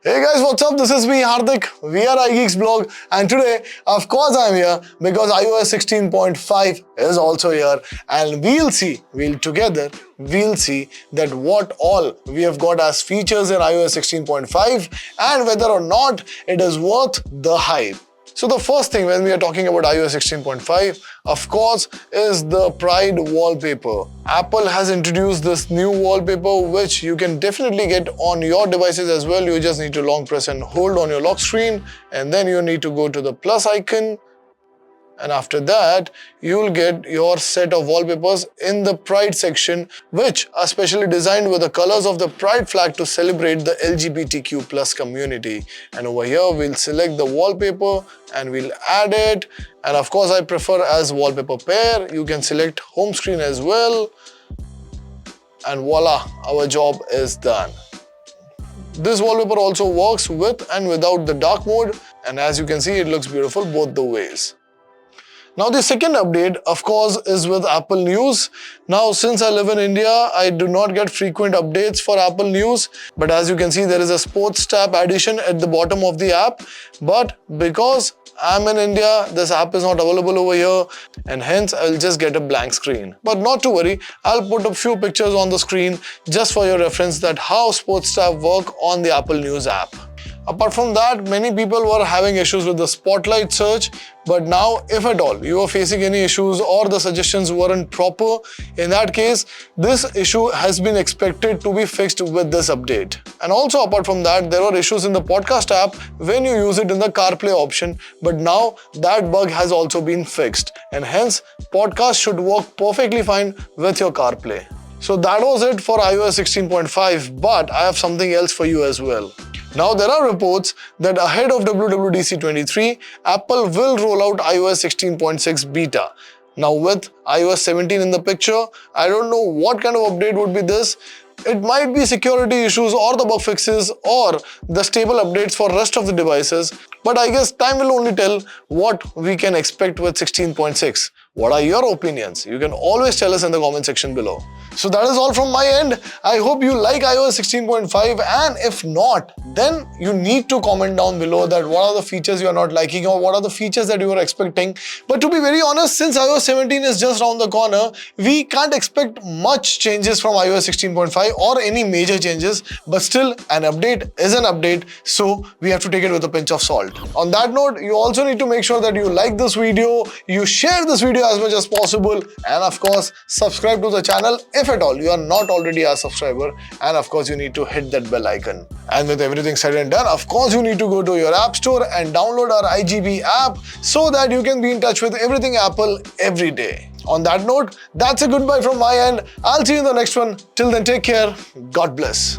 Hey guys, what's up? This is me, Hardik. We are iGeeks blog, and today, of course, I'm here because iOS 16.5 is also here, and we'll see that what all we have got as features in iOS 16.5 and whether or not it is worth the hype. So the first thing when we are talking about iOS 16.5, of course, is the Pride wallpaper. Apple has introduced this new wallpaper which you can definitely get on your devices as well. You just need to long press and hold on your lock screen, and then you need to go to the plus icon. And after that, you'll get your set of wallpapers in the Pride section, which are specially designed with the colors of the Pride flag to celebrate the LGBTQ plus community. And over here, we'll select the wallpaper and we'll add it. And of course, I prefer as wallpaper pair. You can select home screen as well. And voila, our job is done. This wallpaper also works with and without the dark mode. And as you can see, it looks beautiful both the ways. Now the second update, of course, is with Apple News. Now since I live in India, I do not get frequent updates for Apple News. But as you can see, there is a sports tab addition at the bottom of the app. But because I'm in India, this app is not available over here, and hence I'll just get a blank screen. But not to worry, I'll put a few pictures on the screen just for your reference that how sports tab work on the Apple News app. Apart from that, many people were having issues with the spotlight search, but now if at all you are facing any issues or the suggestions weren't proper, in that case, this issue has been expected to be fixed with this update. And also apart from that, there were issues in the podcast app when you use it in the CarPlay option, but now that bug has also been fixed, and hence podcast should work perfectly fine with your CarPlay. So that was it for iOS 16.5, but I have something else for you as well. Now there are reports that ahead of WWDC 23, Apple will roll out iOS 16.6 beta. Now with iOS 17 in the picture, I don't know what kind of update would be this. It might be security issues or the bug fixes or the stable updates for rest of the devices. But I guess time will only tell what we can expect with 16.6. What are your opinions? You can always tell us in the comment section below. So that is all from my end. I hope you like iOS 16.5, and if not, then you need to comment down below that what are the features you are not liking or what are the features that you are expecting. But to be very honest, since iOS 17 is just around the corner, we can't expect much changes from iOS 16.5 or any major changes, but still an update is an update, so we have to take it with a pinch of salt. On that note, you also need to make sure that you like this video, you share this video as much as possible, and of course, subscribe to the channel if at all you are not already a subscriber, and of course you need to hit that bell icon. And with everything said and done, of course you need to go to your app store and download our iGB app so that you can be in touch with everything Apple every day. On that note, that's a goodbye from my end. I'll see you in the next one. Till then, take care. God bless.